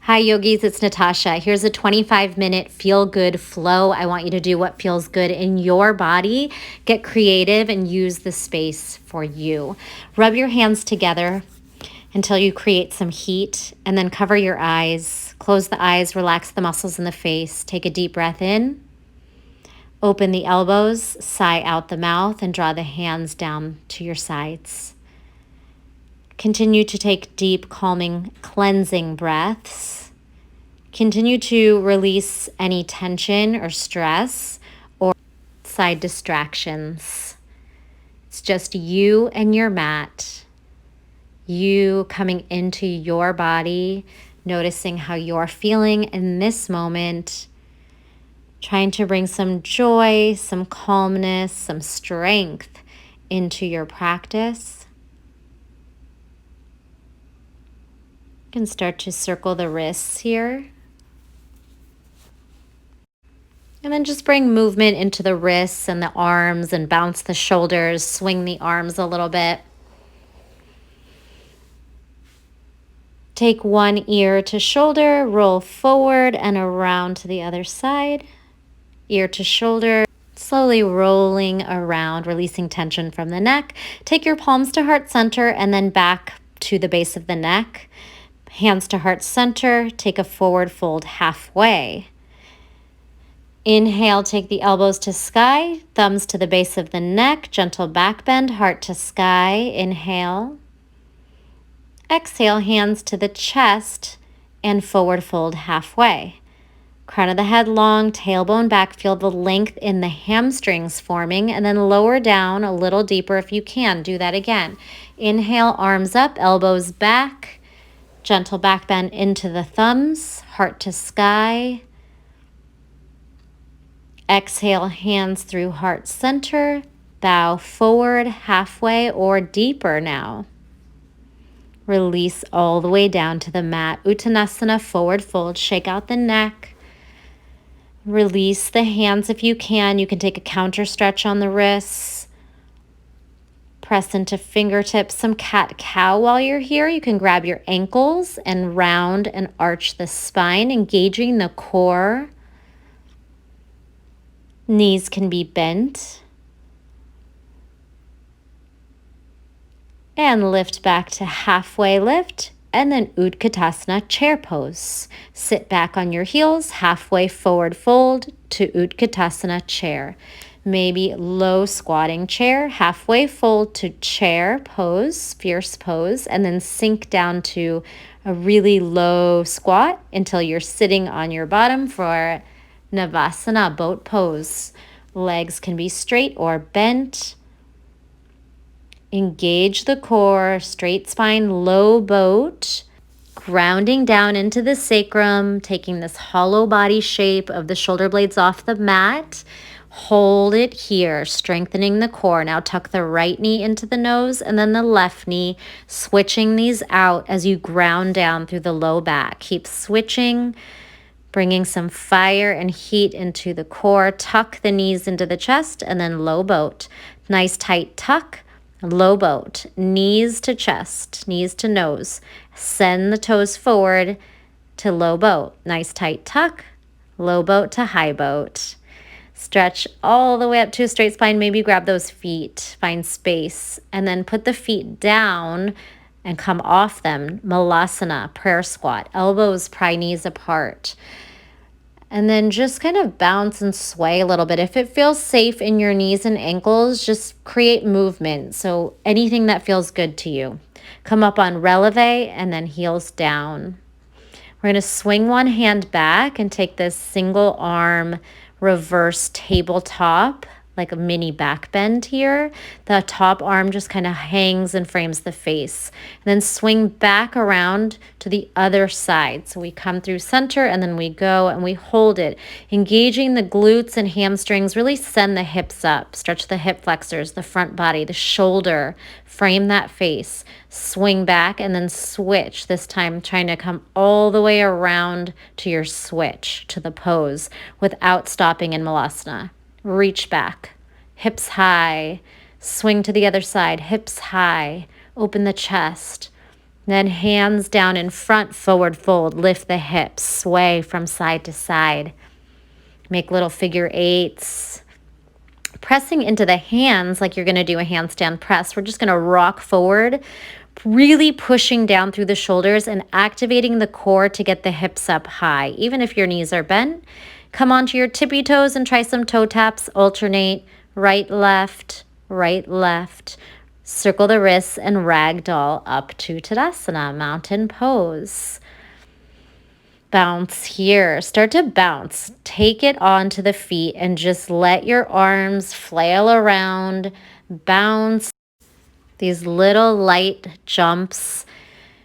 Hi yogis, it's Natasha. Here's a 25-minute feel-good flow. I want you to do what feels good in your body. Get creative and use the space for you. Rub your hands together until you create some heat, and then cover your eyes. Close the eyes, relax the muscles in the face. Take a deep breath in. Open the elbows, sigh out the mouth, and draw the hands down to your sides. Continue to take deep, calming, cleansing breaths. Continue to release any tension or stress or side distractions. It's just you and your mat. You coming into your body, noticing how you're feeling in this moment. Trying to bring some joy, some calmness, some strength into your practice. You can start to circle the wrists here. And then just bring movement into the wrists and the arms and bounce the shoulders, swing the arms a little bit. Take one ear to shoulder, roll forward and around to the other side. Ear to shoulder, slowly rolling around, releasing tension from the neck. Take your palms to heart center and then back to the base of the neck. Hands to heart center, take a forward fold halfway. Inhale, take the elbows to sky, thumbs to the base of the neck, gentle back bend, heart to sky. Inhale. Exhale, hands to the chest and forward fold halfway. Crown of the head long, tailbone back, feel the length in the hamstrings forming, and then lower down a little deeper if you can. Do that again. Inhale, arms up, elbows back. Gentle back bend into the thumbs, heart to sky. Exhale, hands through heart center. Bow forward halfway or deeper now. Release all the way down to the mat. Uttanasana, forward fold. Shake out the neck. Release the hands if you can. You can take a counter stretch on the wrists. Press into fingertips, some cat-cow while you're here. You can grab your ankles and round and arch the spine, engaging the core. Knees can be bent. And lift back to halfway lift, and then Utkatasana, chair pose. Sit back on your heels, halfway forward fold to Utkatasana, chair. Maybe low squatting chair, halfway fold to chair pose, fierce pose, and then sink down to a really low squat until you're sitting on your bottom for Navasana, boat pose. Legs can be straight or bent. Engage the core, straight spine, low boat. Grounding down into the sacrum, taking this hollow body shape of the shoulder blades off the mat. Hold it here, strengthening the core. Now tuck the right knee into the nose and then the left knee, switching these out as you ground down through the low back. Keep switching, bringing some fire and heat into the core. Tuck the knees into the chest and then low boat. Nice tight tuck, low boat. Knees to chest, knees to nose. Send the toes forward to low boat. Nice tight tuck, low boat to high boat. Stretch all the way up to a straight spine. Maybe grab those feet, find space, and then put the feet down and come off them. Malasana, prayer squat, elbows pry knees apart. And then just kind of bounce and sway a little bit. If it feels safe in your knees and ankles, just create movement. So anything that feels good to you. Come up on releve and then heels down. We're going to swing one hand back and take this single arm reverse tabletop, like a mini back bend here. The top arm just kind of hangs and frames the face. And then swing back around to the other side. So we come through center and then we go and we hold it. Engaging the glutes and hamstrings, really send the hips up. Stretch the hip flexors, the front body, the shoulder. Frame that face. Swing back and then switch. This time trying to come all the way around to your switch, to the pose, without stopping in Malasana. Reach back, hips high, swing to the other side, hips high, open the chest, Then hands down in front, forward fold. Lift the hips, sway from side to side. Make little figure eights. Pressing into the hands like you're going to do a handstand press. We're just going to rock forward, really pushing down through the shoulders and activating the core to get the hips up high. Even if your knees are bent, come onto your tippy toes and try some toe taps. Alternate right, left, right, left. Circle the wrists and ragdoll up to Tadasana, mountain pose. Bounce here. Start to bounce. Take it onto the feet and just let your arms flail around. Bounce. These little light jumps.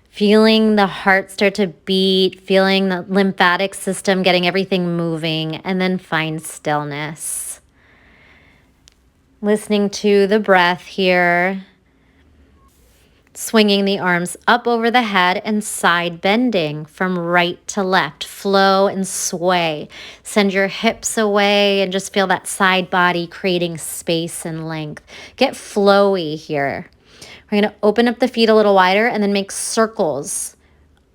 Feeling the heart start to beat. Feeling the lymphatic system getting everything moving. And then find stillness. Listening to the breath here. Swinging the arms up over the head and side bending from right to left. Flow and sway. Send your hips away and just feel that side body creating space and length. Get flowy here. We're going to open up the feet a little wider and then make circles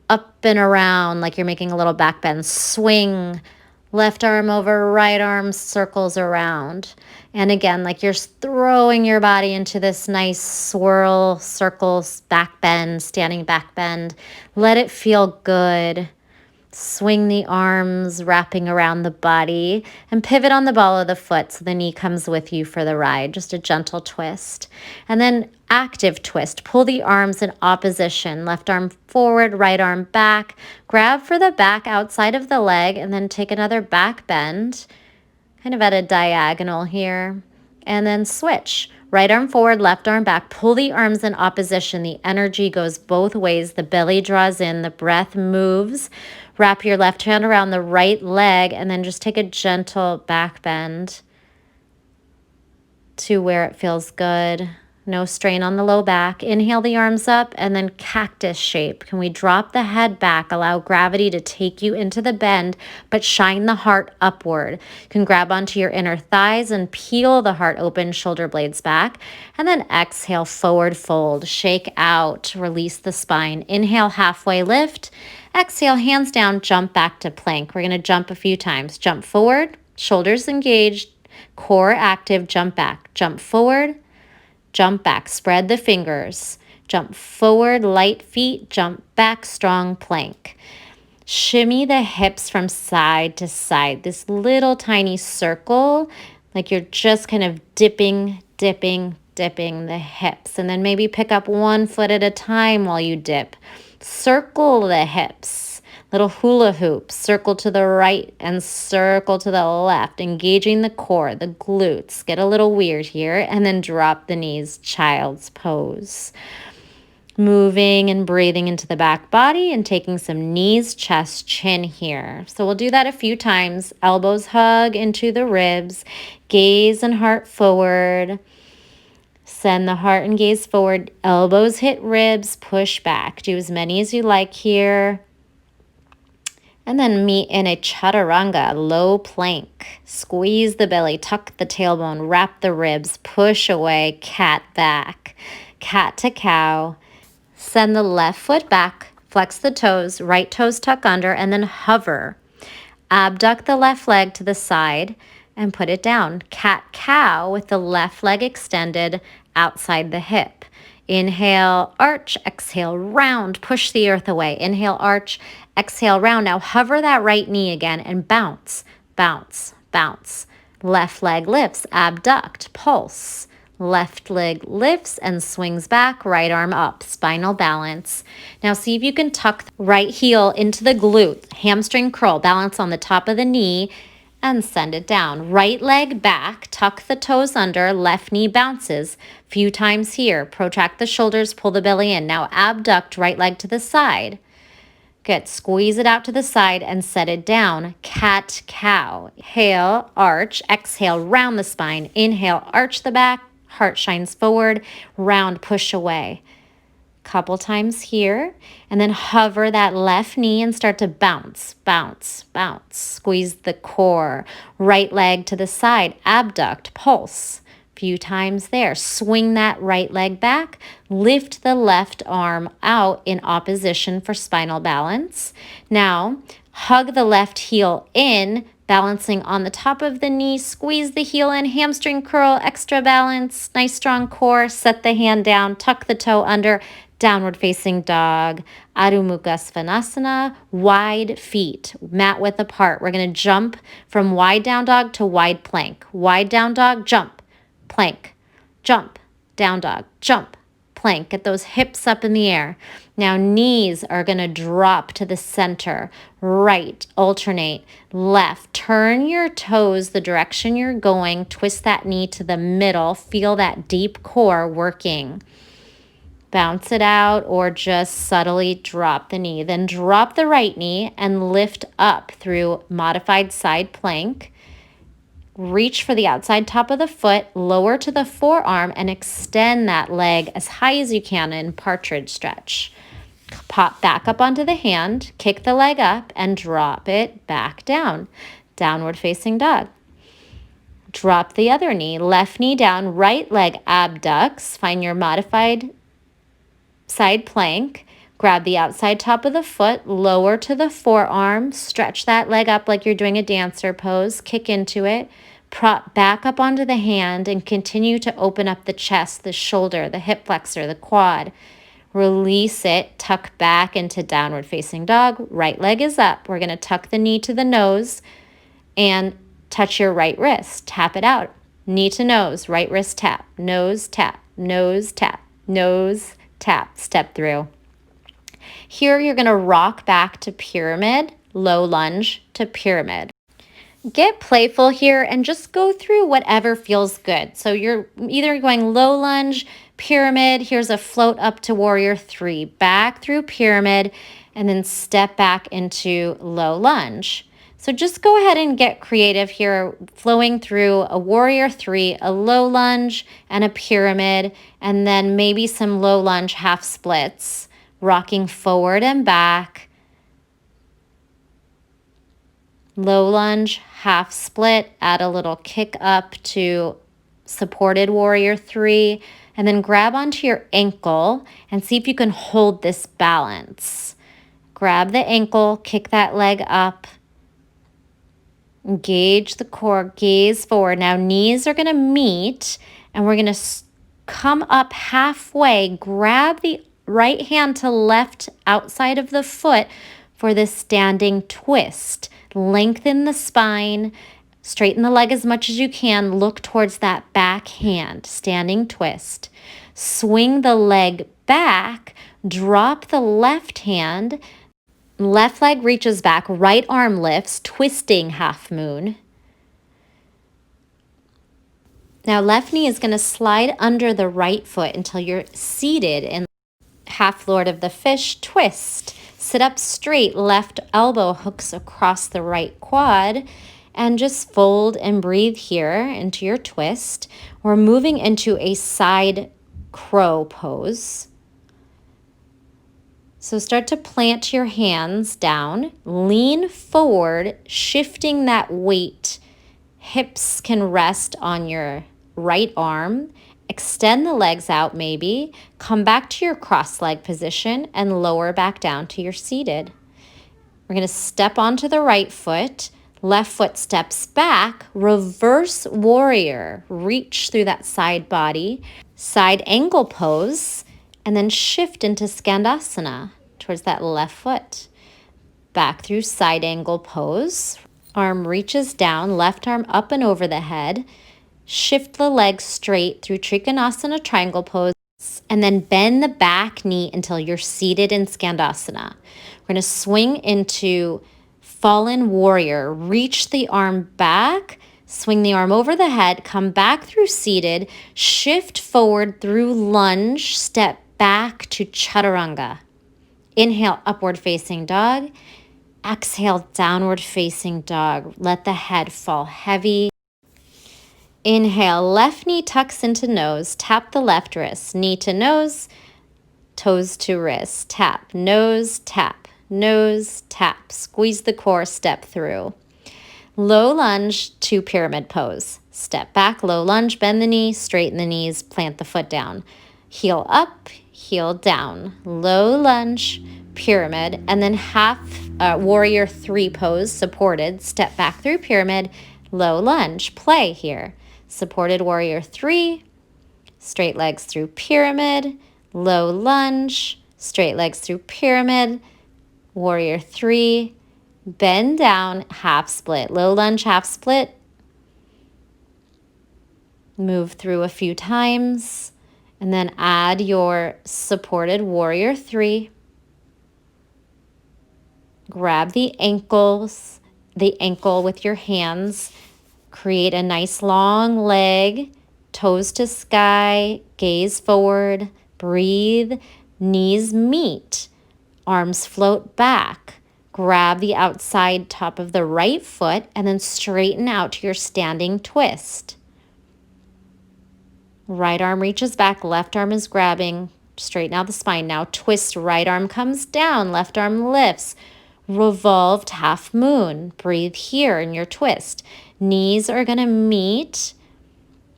up and around like you're making a little back bend. Swing. Left arm over, right arm, circles around. And again, like you're throwing your body into this nice swirl, circles, back bend, standing back bend. Let it feel good. Swing the arms, wrapping around the body, and pivot on the ball of the foot so the knee comes with you for the ride. Just a gentle twist. And then active twist. Pull the arms in opposition. Left arm forward, right arm back. Grab for the back outside of the leg, and then take another back bend, kind of at a diagonal here. And then switch. Right arm forward, left arm back. Pull the arms in opposition. The energy goes both ways. The belly draws in, the breath moves. Wrap your left hand around the right leg and then just take a gentle back bend to where it feels good. No strain on the low back. Inhale the arms up and then cactus shape. Can we drop the head back? Allow gravity to take you into the bend, but shine the heart upward. You can grab onto your inner thighs and peel the heart open, shoulder blades back. And then exhale, forward fold. Shake out, release the spine. Inhale, halfway lift. Exhale, hands down, jump back to plank. We're going to jump a few times. Jump forward, shoulders engaged, core active, jump back. Jump forward, jump back, spread the fingers, jump forward, light feet, jump back, strong plank. Shimmy the hips from side to side, this little tiny circle, like you're just kind of dipping the hips. And then maybe pick up one foot at a time while you dip. Circle the hips, little hula hoops, circle to the right and circle to the left, engaging the core, the glutes. Get a little weird here, and then drop the knees, child's pose. Moving and breathing into the back body and taking some knees, chest, chin here. So we'll do that a few times. Elbows hug into the ribs, gaze and heart forward. Send the heart and gaze forward. Elbows hit ribs, push back. Do as many as you like here. And then meet in a chaturanga, low plank. Squeeze the belly, tuck the tailbone, wrap the ribs, push away, cat back. Cat to cow. Send the left foot back, flex the toes, right toes tuck under, and then hover. Abduct the left leg to the side and put it down. Cat cow with the left leg extended outside the hip. Inhale, arch, exhale, round, push the earth away. Inhale, arch, exhale, round. Now hover that right knee again and bounce, bounce, bounce. Left leg lifts, abduct, pulse. Left leg lifts and swings back, right arm up, spinal balance. Now see if you can tuck the right heel into the glute, hamstring curl, balance on the top of the knee, and send it down. Right leg back, tuck the toes under, left knee bounces. Few times here. Protract the shoulders, pull the belly in. Now abduct right leg to the side. Good. Squeeze it out to the side and set it down. Cat cow. Inhale, arch. Exhale, round the spine. Inhale, arch the back. Heart shines forward. Round, push away. Couple times here, and then hover that left knee and start to bounce, bounce, bounce. Squeeze the core. Right leg to the side, abduct, pulse. Few times there. Swing that right leg back. Lift the left arm out in opposition for spinal balance. Now, hug the left heel in, balancing on the top of the knee. Squeeze the heel in, hamstring curl, extra balance, nice strong core. Set the hand down, tuck the toe under. Downward facing dog, Adho Mukha Svanasana, wide feet, mat width apart. We're going to jump from wide down dog to wide plank. Wide down dog, jump, plank, jump, down dog, jump, plank. Get those hips up in the air. Now knees are going to drop to the center, right, alternate, left. Turn your toes the direction you're going. Twist that knee to the middle. Feel that deep core working. Bounce it out or just subtly drop the knee. Then drop the right knee and lift up through modified side plank. Reach for the outside top of the foot, lower to the forearm, and extend that leg as high as you can in partridge stretch. Pop back up onto the hand, kick the leg up, and drop it back down. Downward facing dog. Drop the other knee, left knee down, right leg abducts. Find your modified side plank. Grab the outside top of the foot, lower to the forearm, stretch that leg up like you're doing a dancer pose, kick into it, prop back up onto the hand, and continue to open up the chest, the shoulder, the hip flexor, the quad. Release it, tuck back into downward facing dog. Right leg is up. We're going to tuck the knee to the nose and touch your right wrist. Tap it out. Knee to nose, right wrist tap, nose tap, nose tap, nose tap, step through. Here you're going to rock back to pyramid, low lunge to pyramid. Get playful here and just go through whatever feels good. So you're either going low lunge, pyramid, here's a float up to warrior 3, back through pyramid, and then step back into low lunge. So just go ahead and get creative here, flowing through a warrior 3, a low lunge, and a pyramid, and then maybe some low lunge half splits, rocking forward and back. Low lunge, half split, add a little kick up to supported warrior 3, and then grab onto your ankle and see if you can hold this balance. Grab the ankle, kick that leg up. Engage the core, gaze forward. Now knees are going to meet and we're going to come up halfway. Grab the right hand to left outside of the foot for this standing twist. Lengthen the spine, straighten the leg as much as you can. Look towards that back hand, standing twist. Swing the leg back, drop the left hand. Left leg reaches back, right arm lifts, twisting half moon. Now left knee is going to slide under the right foot until you're seated in half lord of the fish twist. Sit up straight, left elbow hooks across the right quad, and just fold and breathe here into your twist. We're moving into a side crow pose. So start to plant your hands down, lean forward, shifting that weight. Hips can rest on your right arm. Extend the legs out maybe. Come back to your cross leg position and lower back down to your seated. We're going to step onto the right foot. Left foot steps back. Reverse warrior. Reach through that side body. Side angle pose. And then shift into Skandasana towards that left foot. Back through side angle pose. Arm reaches down, left arm up and over the head. Shift the legs straight through Trikonasana triangle pose. And then bend the back knee until you're seated in Skandasana. We're going to swing into fallen warrior. Reach the arm back. Swing the arm over the head. Come back through seated. Shift forward through lunge. Step back to chaturanga. Inhale, upward facing dog. Exhale, downward facing dog. Let the head fall heavy. Inhale, left knee tucks into nose. Tap the left wrist. Knee to nose, toes to wrist. Tap, nose, tap, nose, tap. Squeeze the core, step through. Low lunge to pyramid pose. Step back, low lunge, bend the knee, straighten the knees, plant the foot down. Heel up, heel down. Low lunge, pyramid, and then half warrior 3 pose, supported. Step back through pyramid, low lunge. Play here. Supported warrior 3, straight legs through pyramid, low lunge, straight legs through pyramid, warrior 3, bend down, half split, low lunge, half split. Move through a few times, and then add your supported warrior 3. Grab the ankles, the ankle with your hands. Create a nice long leg, toes to sky, gaze forward, breathe, knees meet, arms float back. Grab the outside top of the right foot and then straighten out to your standing twist. Right arm reaches back, left arm is grabbing. Straighten out the spine. Now twist, right arm comes down, left arm lifts. Revolved half moon. Breathe here in your twist. Knees are going to meet.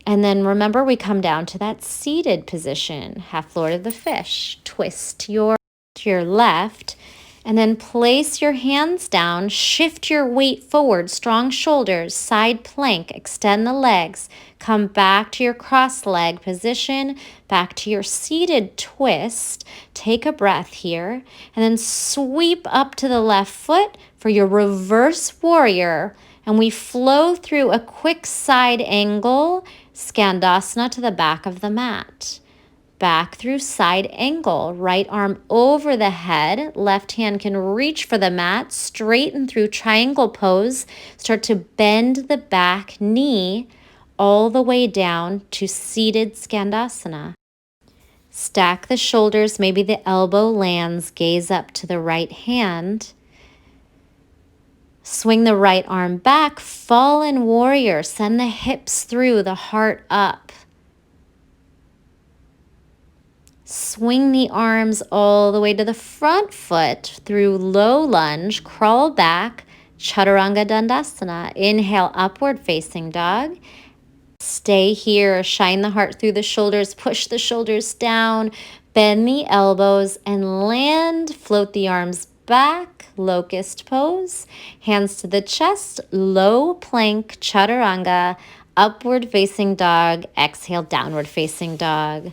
And then remember, we come down to that seated position. Half Lord of the Fish. Twist to your left. And then place your hands down. Shift your weight forward. Strong shoulders. Side plank. Extend the legs. Come back to your cross leg position. Back to your seated twist. Take a breath here. And then sweep up to the left foot for your reverse warrior. And we flow through a quick side angle. Skandasana to the back of the mat. Back through side angle, right arm over the head, left hand can reach for the mat, straighten through triangle pose, start to bend the back knee all the way down to seated Skandasana. Stack the shoulders, maybe the elbow lands, gaze up to the right hand. Swing the right arm back, fallen warrior, send the hips through, the heart up. Swing the arms all the way to the front foot through low lunge, crawl back, Chaturanga Dandasana. Inhale, upward facing dog. Stay here, shine the heart through the shoulders, push the shoulders down, bend the elbows and land, float the arms back, locust pose, hands to the chest, low plank, Chaturanga, upward facing dog, exhale, downward facing dog.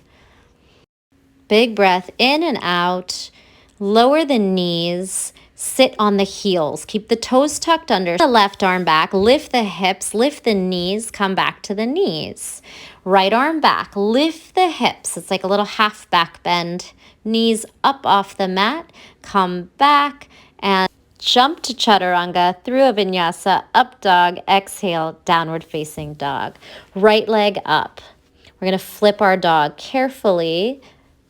Big breath in and out. Lower the knees. Sit on the heels. Keep the toes tucked under. The left arm back. Lift the hips. Lift the knees. Come back to the knees. Right arm back. Lift the hips. It's like a little half back bend. Knees up off the mat. Come back and jump to Chaturanga through a vinyasa. Up dog. Exhale. Downward facing dog. Right leg up. We're going to flip our dog carefully.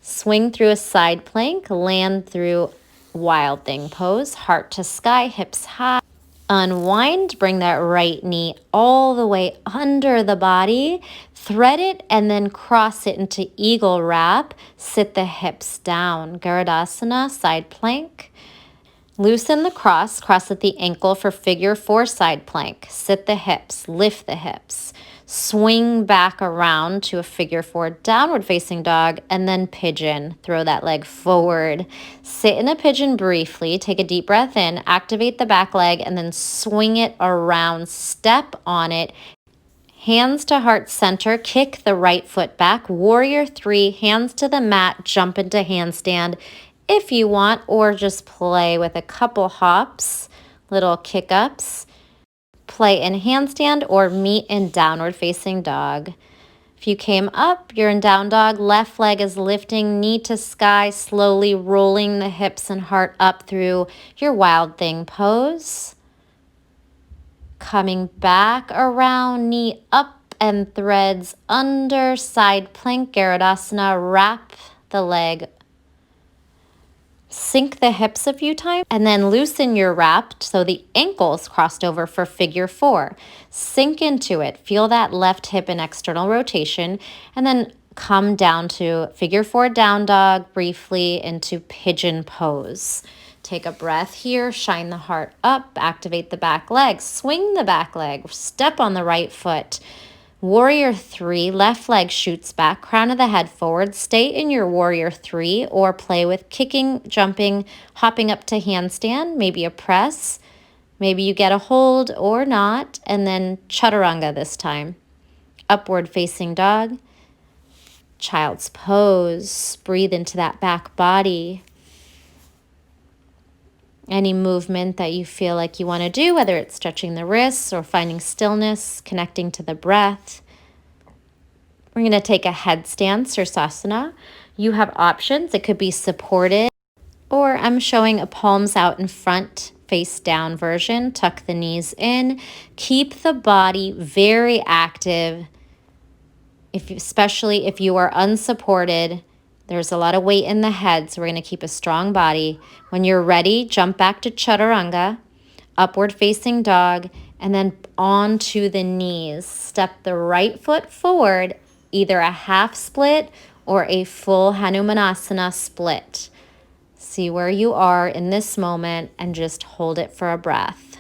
Swing through a side plank, land through wild thing pose, heart to sky, hips high. Unwind, bring that right knee all the way under the body, thread it and then cross it into eagle wrap. Sit the hips down, Garadasana, side plank. Loosen the cross at the ankle for figure 4 side plank. Sit the hips, lift the hips. Swing back around to a figure 4 downward facing dog and then pigeon. Throw that leg forward. Sit in a pigeon briefly. Take a deep breath in. Activate the back leg and then swing it around. Step on it. Hands to heart center. Kick the right foot back. Warrior 3. Hands to the mat. Jump into handstand if you want, or just play with a couple hops, little kick ups. Play in handstand or meet in downward facing dog. If you came up, you're in down dog. Left leg is lifting, knee to sky, slowly rolling the hips and heart up through your wild thing pose. Coming back around, knee up and threads under, side plank, Garadasana. Wrap the leg. Sink the hips a few times and then loosen your wrap so the ankles crossed over for figure 4. Sink into it. Feel that left hip in external rotation and then come down to figure 4 down dog briefly into pigeon pose. Take a breath here, shine the heart up, activate the back leg, swing the back leg, step on the right foot. Warrior 3, left leg shoots back, crown of the head forward. Stay in your warrior 3 or play with kicking, jumping, hopping up to handstand, maybe a press. Maybe you get a hold or not, and then chaturanga this time. Upward facing dog, child's pose. Breathe into that back body. Any movement that you feel like you want to do, whether it's stretching the wrists or finding stillness, connecting to the breath. We're going to take a headstand, Sirsasana. You have options. It could be supported, or I'm showing a palms out in front, face down version. Tuck the knees in. Keep the body very active, especially if you are unsupported. There's a lot of weight in the head, so we're going to keep a strong body. When you're ready, jump back to chaturanga, upward facing dog, and then onto the knees. Step the right foot forward, either a half split or a full Hanumanasana split. See where you are in this moment and just hold it for a breath.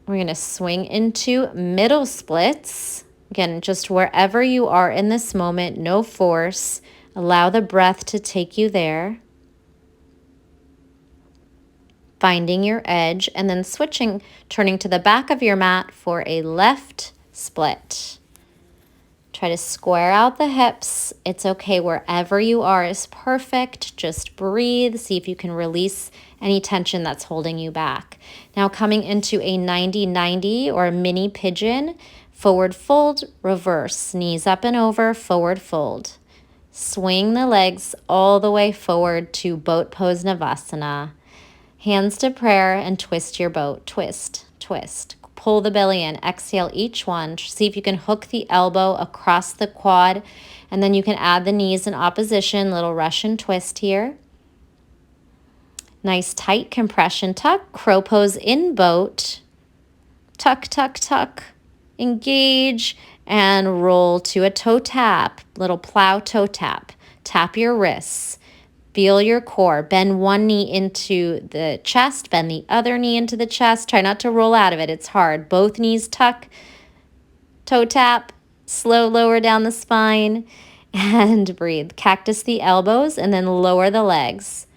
We're going to swing into middle splits. Again, just wherever you are in this moment, no force. Allow the breath to take you there. Finding your edge and then switching, turning to the back of your mat for a left split. Try to square out the hips. It's okay, wherever you are is perfect. Just breathe. See if you can release any tension that's holding you back. Now coming into a 90-90 or a mini pigeon. Forward fold, reverse, knees up and over, forward fold. Swing the legs all the way forward to boat pose Navasana. Hands to prayer and twist your boat. Twist, twist. Pull the belly in. Exhale each one. See if you can hook the elbow across the quad, and then you can add the knees in opposition. Little Russian twist here. Nice tight compression tuck. Crow pose in boat. Tuck, tuck, tuck. Engage and roll to a toe tap, little plow toe tap. Tap your wrists, feel your core. Bend one knee into the chest, bend the other knee into the chest. Try not to roll out of it, it's hard. Both knees tuck, toe tap, slow lower down the spine, and breathe. Cactus the elbows and then lower the legs.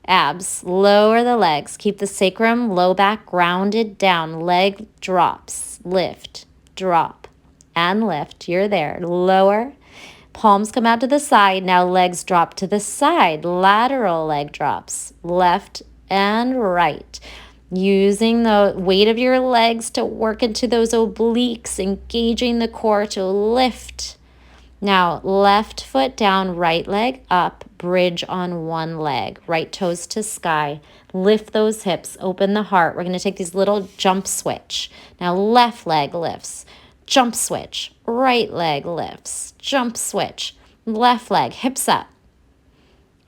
Abs, lower the legs. Keep the sacrum, low back grounded down. Leg drops, lift. Drop and lift. You're there. Lower. Palms come out to the side. Now legs drop to the side. Lateral leg drops. Left and right. Using the weight of your legs to work into those obliques, engaging the core to lift. Now left foot down, right leg up, bridge on one leg. Right toes to sky. Lift those hips, open the heart. We're going to take these little jump switch. Now left leg lifts, jump switch. Right leg lifts, jump switch. Left leg, hips up.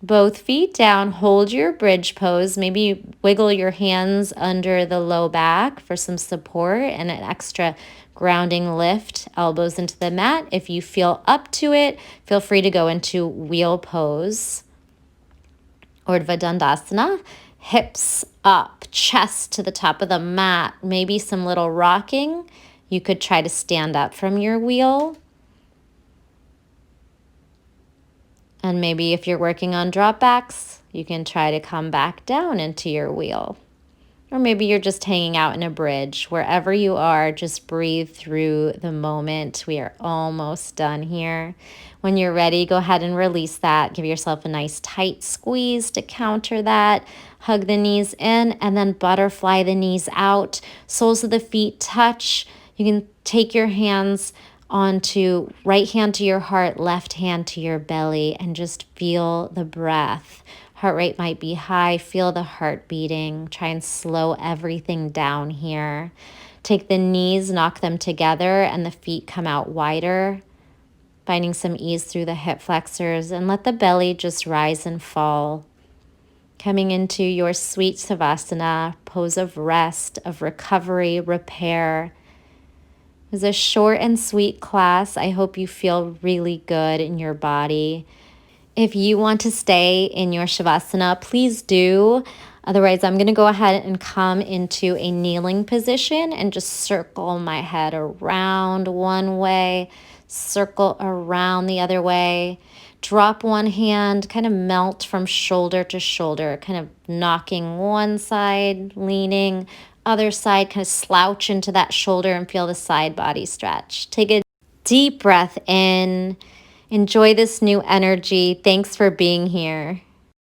Both feet down, hold your bridge pose. Maybe wiggle your hands under the low back for some support and an extra grounding lift. Elbows into the mat. If you feel up to it, feel free to go into wheel pose. Urdhva Dandasana. Hips up, chest to the top of the mat. Maybe some little rocking. You could try to stand up from your wheel. And maybe if you're working on drop backs, you can try to come back down into your wheel. Or maybe you're just hanging out in a bridge. Wherever you are, just breathe through the moment. We are almost done here. When you're ready, go ahead and release that. Give yourself a nice tight squeeze to counter that. Hug the knees in and then butterfly the knees out. Soles of the feet touch. You can take your hands onto right hand to your heart, left hand to your belly, and just feel the breath. Heart rate might be high. Feel the heart beating. Try and slow everything down here. Take the knees, knock them together, and the feet come out wider. Finding some ease through the hip flexors, and let the belly just rise and fall. Coming into your sweet Savasana, pose of rest, of recovery, repair. It was a short and sweet class. I hope you feel really good in your body. If you want to stay in your Shavasana, please do. Otherwise, I'm going to go ahead and come into a kneeling position and just circle my head around one way, circle around the other way. Drop one hand, kind of melt from shoulder to shoulder, kind of knocking one side, leaning, other side, kind of slouch into that shoulder and feel the side body stretch. Take a deep breath in. Enjoy this new energy. Thanks for being here.